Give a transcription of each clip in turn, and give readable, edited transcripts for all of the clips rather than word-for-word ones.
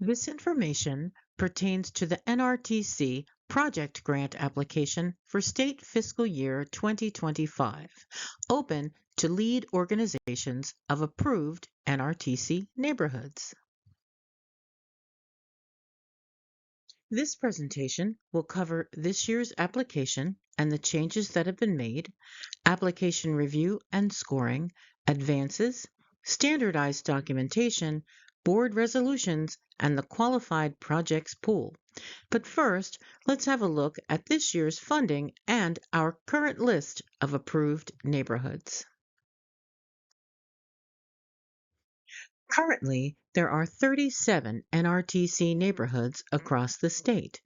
This information pertains to the NRTC project grant application for state fiscal year 2025, open to lead organizations of approved NRTC neighborhoods. This presentation will cover this year's application and the changes that have been made, application review and scoring, advances, standardized documentation, board resolutions, and the qualified projects pool. But first, let's have a look at this year's funding and our current list of approved neighborhoods. Currently, there are 37 NRTC neighborhoods across the state.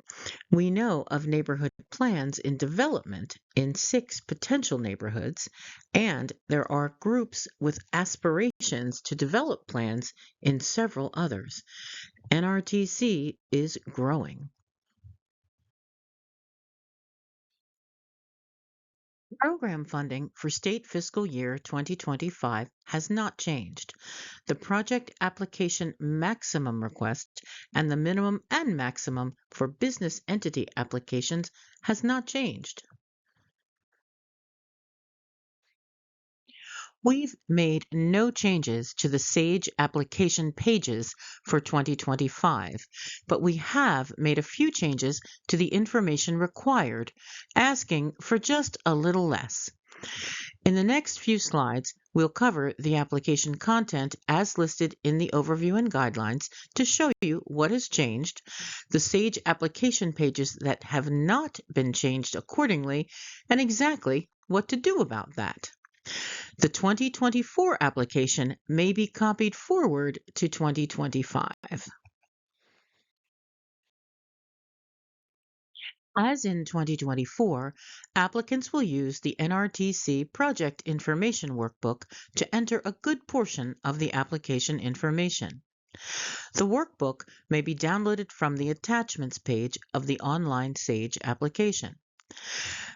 We know of neighborhood plans in development in 6 potential neighborhoods, and there are groups with aspirations to develop plans in several others. NRTC is growing. Program funding for state fiscal year 2025 has not changed. The project application maximum request and the minimum and maximum for business entity applications has not changed. We've made no changes to the SAGE application pages for 2025, but we have made a few changes to the information required, asking for just a little less. In the next few slides, we'll cover the application content as listed in the overview and guidelines to show you what has changed, the SAGE application pages that have not been changed accordingly, and exactly what to do about that. The 2024 application may be copied forward to 2025. As in 2024, applicants will use the NRTC Project Information Workbook to enter a good portion of the application information. The workbook may be downloaded from the attachments page of the online SAGE application.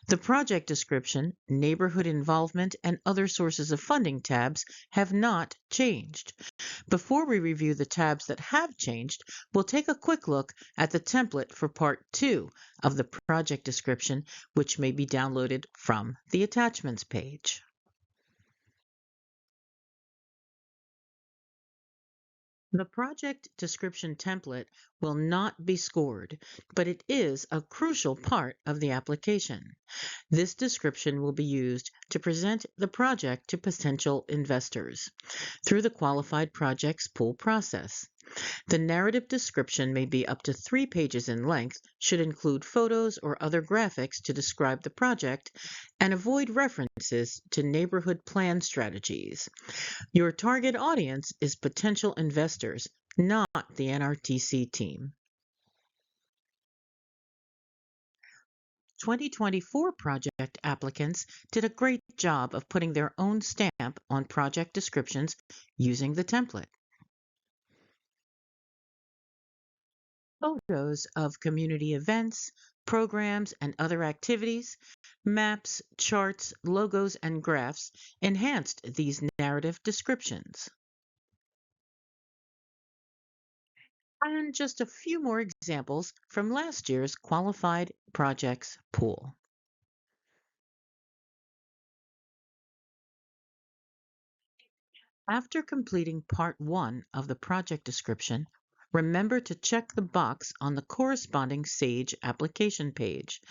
The project description, neighborhood involvement, and other sources of funding tabs have not changed. Before we review the tabs that have changed, we'll take a quick look at the template for Part 2 of the project description, which may be downloaded from the attachments page. The project description template will not be scored, but it is a crucial part of the application. This description will be used to present the project to potential investors through the qualified projects pool process. The narrative description may be up to 3 pages in length, should include photos or other graphics to describe the project, and avoid references to neighborhood plan strategies. Your target audience is potential investors, not the NRTC team. 2024 project applicants did a great job of putting their own stamp on project descriptions using the template. Photos of community events, programs, and other activities, maps, charts, logos, and graphs enhanced these narrative descriptions. And just a few more examples from last year's qualified projects pool. After completing part 1 of the project description, remember to check the box on the corresponding SAGE application page.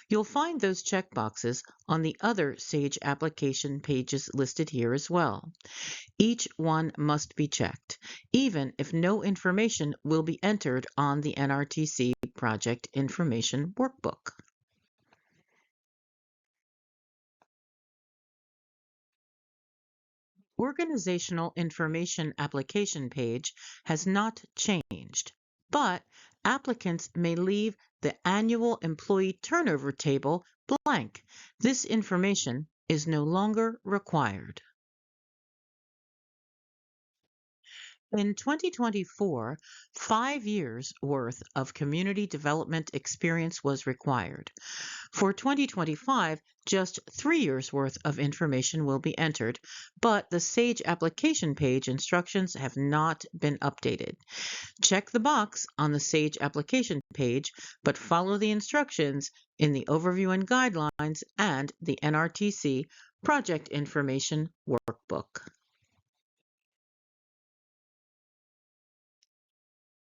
You'll find those checkboxes on the other SAGE application pages listed here as well. Each one must be checked, even if no information will be entered on the NRTC Project Information Workbook. Organizational information application page has not changed, but applicants may leave the annual employee turnover table blank. This information is no longer required. In 2024, 5 years worth of community development experience was required. For 2025, just 3 years worth of information will be entered, but the SAGE application page instructions have not been updated. Check the box on the SAGE application page, but follow the instructions in the overview and guidelines and the NRTC project information workbook.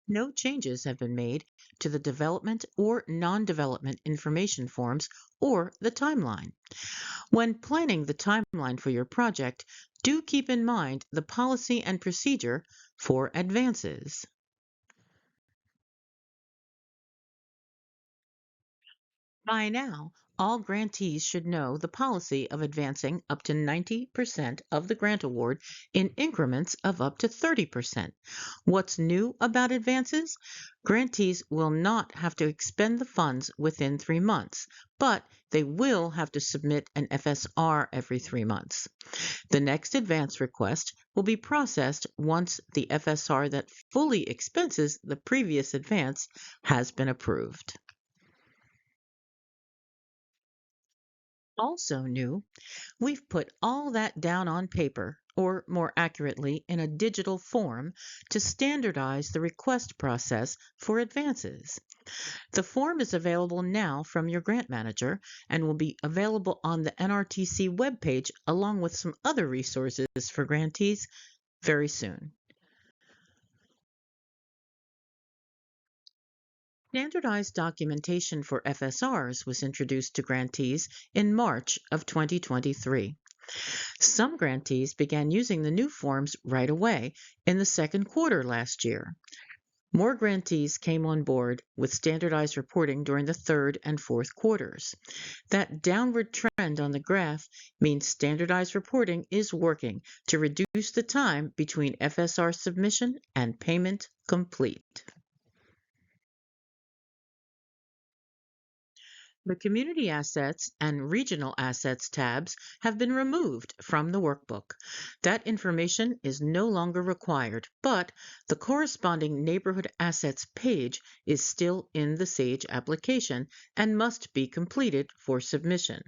No changes have been made to the development or non-development information forms or the timeline. When planning the timeline for your project, do keep in mind the policy and procedure for advances. By now, all grantees should know the policy of advancing up to 90% of the grant award in increments of up to 30%. What's new about advances? Grantees will not have to expend the funds within 3 months, but they will have to submit an FSR every 3 months. The next advance request will be processed once the FSR that fully expenses the previous advance has been approved. Also new, we've put all that down on paper, or more accurately, in a digital form, to standardize the request process for advances. The form is available now from your grant manager and will be available on the NRTC webpage along with some other resources for grantees very soon. Standardized documentation for FSRs was introduced to grantees in March of 2023. Some grantees began using the new forms right away in the second quarter last year. More grantees came on board with standardized reporting during the third and fourth quarters. That downward trend on the graph means standardized reporting is working to reduce the time between FSR submission and payment complete. The Community Assets and Regional Assets tabs have been removed from the workbook. That information is no longer required, but the corresponding Neighborhood Assets page is still in the SAGE application and must be completed for submission.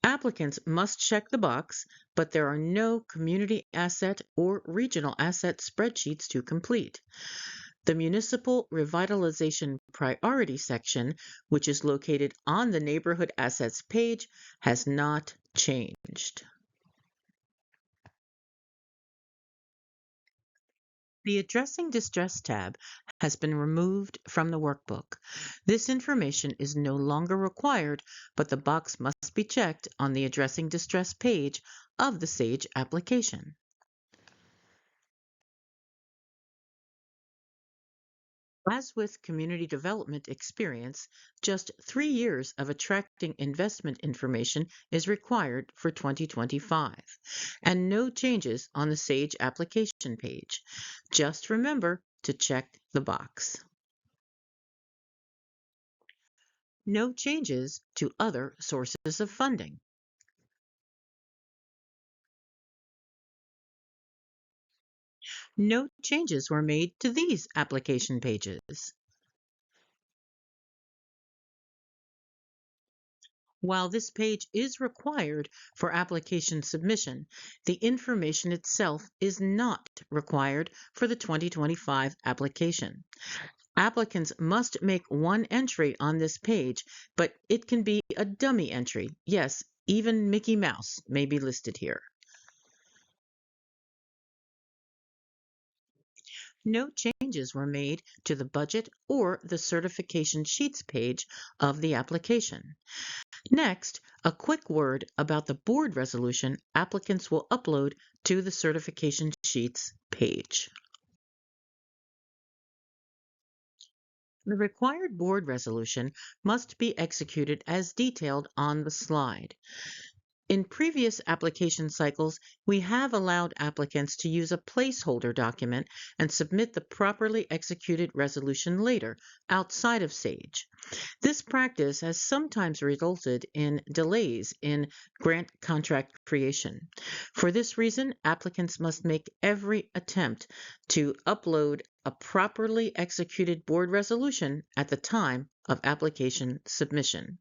Applicants must check the box, but there are no Community Asset or Regional Asset spreadsheets to complete. The Municipal Revitalization Priority section, which is located on the Neighborhood Assets page, has not changed. The Addressing Distress tab has been removed from the workbook. This information is no longer required, but the box must be checked on the Addressing Distress page of the SAGE application. As with community development experience, just 3 years of attracting investment information is required for 2025, and no changes on the SAGE application page. Just remember to check the box. No changes to other sources of funding. No changes were made to these application pages. While this page is required for application submission, the information itself is not required for the 2025 application. Applicants must make one entry on this page, but it can be a dummy entry. Yes, even Mickey Mouse may be listed here. No changes were made to the budget or the certification sheets page of the application. Next, a quick word about the board resolution applicants will upload to the certification sheets page. The required board resolution must be executed as detailed on the slide. In previous application cycles, we have allowed applicants to use a placeholder document and submit the properly executed resolution later, outside of Sage. This practice has sometimes resulted in delays in grant contract creation. For this reason, applicants must make every attempt to upload a properly executed board resolution at the time of application submission.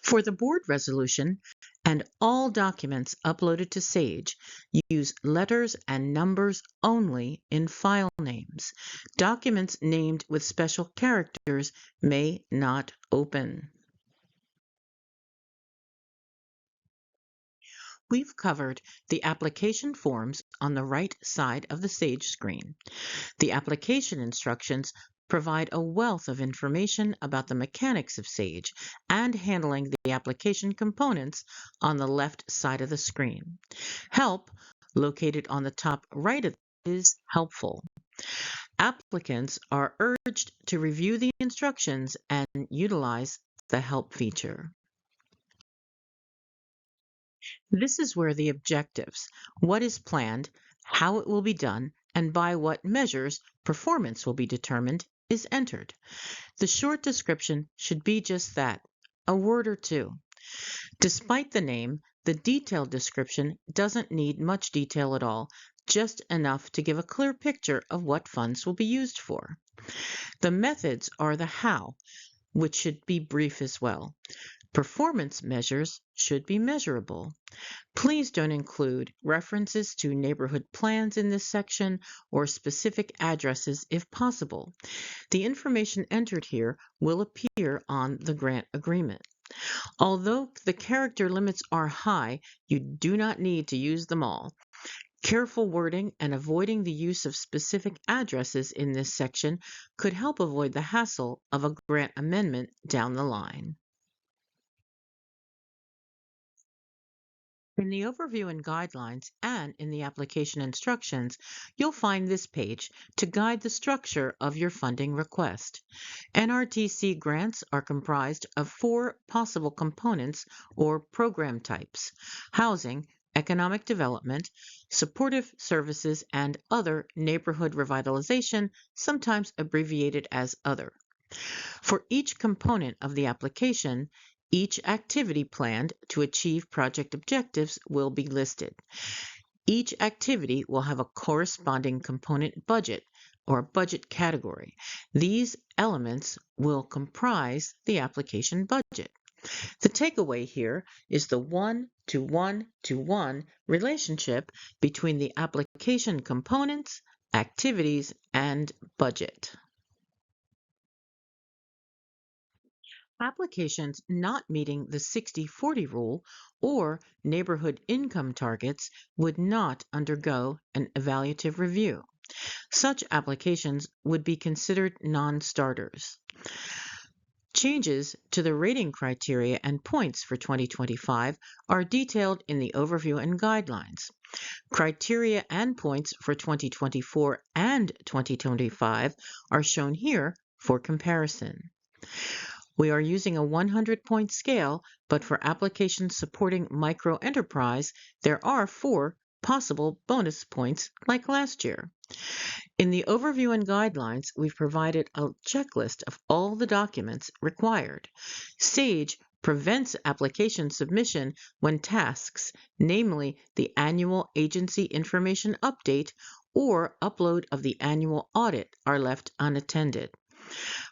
For the board resolution and all documents uploaded to Sage, use letters and numbers only in file names. Documents named with special characters may not open. We've covered the application forms on the right side of the Sage screen. The application instructions provide a wealth of information about the mechanics of Sage and handling the application components on the left side of the screen. Help, located on the top right of is helpful. Applicants are urged to review the instructions and utilize the Help feature. This is where the objectives, what is planned, how it will be done, and by what measures performance will be determined, is entered. The short description should be just that, a word or two. Despite the name, the detailed description doesn't need much detail at all, just enough to give a clear picture of what funds will be used for. The methods are the how, which should be brief as well. Performance measures should be measurable. Please don't include references to neighborhood plans in this section or specific addresses if possible. The information entered here will appear on the grant agreement. Although the character limits are high, you do not need to use them all. Careful wording and avoiding the use of specific addresses in this section could help avoid the hassle of a grant amendment down the line. In the overview and guidelines and in the application instructions, you'll find this page to guide the structure of your funding request. NRTC grants are comprised of 4 possible components or program types: housing, economic development, supportive services, and other neighborhood revitalization, sometimes abbreviated as other. For each component of the application, each activity planned to achieve project objectives will be listed. Each activity will have a corresponding component budget or budget category. These elements will comprise the application budget. The takeaway here is the 1-to-1-to-1 relationship between the application components, activities, and budget. Applications not meeting the 60-40 rule or neighborhood income targets would not undergo an evaluative review. Such applications would be considered non-starters. Changes to the rating criteria and points for 2025 are detailed in the overview and guidelines. Criteria and points for 2024 and 2025 are shown here for comparison. We are using a 100-point scale, but for applications supporting micro-enterprise, there are 4 possible bonus points like last year. In the overview and guidelines, we've provided a checklist of all the documents required. Sage prevents application submission when tasks, namely the annual agency information update or upload of the annual audit, are left unattended.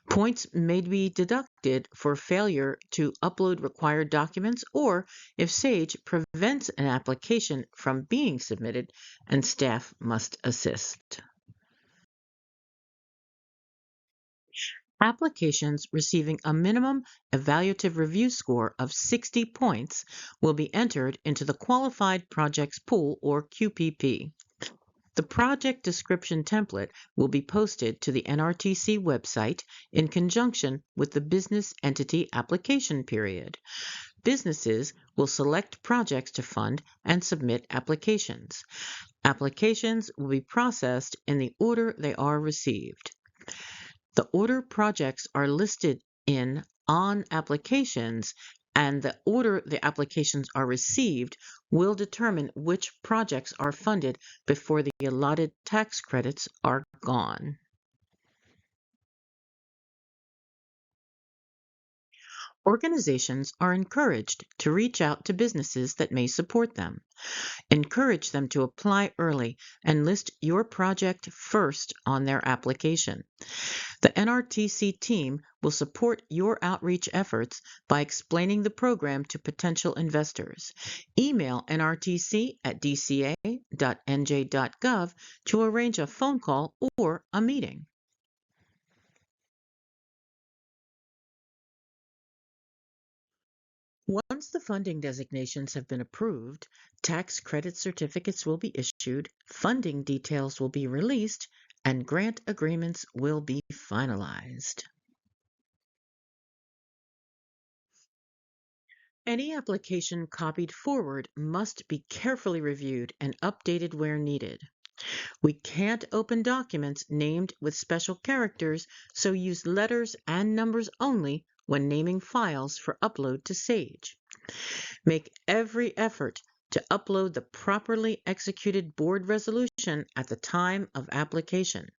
Points may be deducted for failure to upload required documents or if Sage prevents an application from being submitted and staff must assist. Applications receiving a minimum evaluative review score of 60 points will be entered into the Qualified Projects Pool or QPP. The project description template will be posted to the NRTC website in conjunction with the business entity application period. Businesses will select projects to fund and submit applications. Applications will be processed in the order they are received. The order projects are listed in on applications and the order the applications are received will determine which projects are funded before the allotted tax credits are gone. Organizations are encouraged to reach out to businesses that may support them. Encourage them to apply early and list your project first on their application. The NRTC team will support your outreach efforts by explaining the program to potential investors. Email nrtc@dca.nj.gov to arrange a phone call or a meeting. Once the funding designations have been approved, tax credit certificates will be issued, funding details will be released, and grant agreements will be finalized. Any application copied forward must be carefully reviewed and updated where needed. We can't open documents named with special characters, so use letters and numbers only when naming files for upload to Sage. Make every effort to upload the properly executed board resolution at the time of application.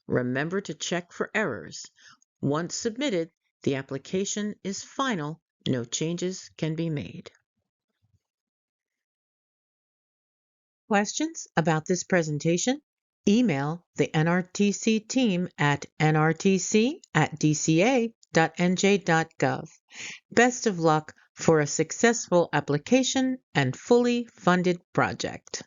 Remember to check for errors. Once submitted, the application is final. No changes can be made. Questions about this presentation? Email the NRTC team at nrtc@dca.nj.gov. Best of luck for a successful application and fully funded project.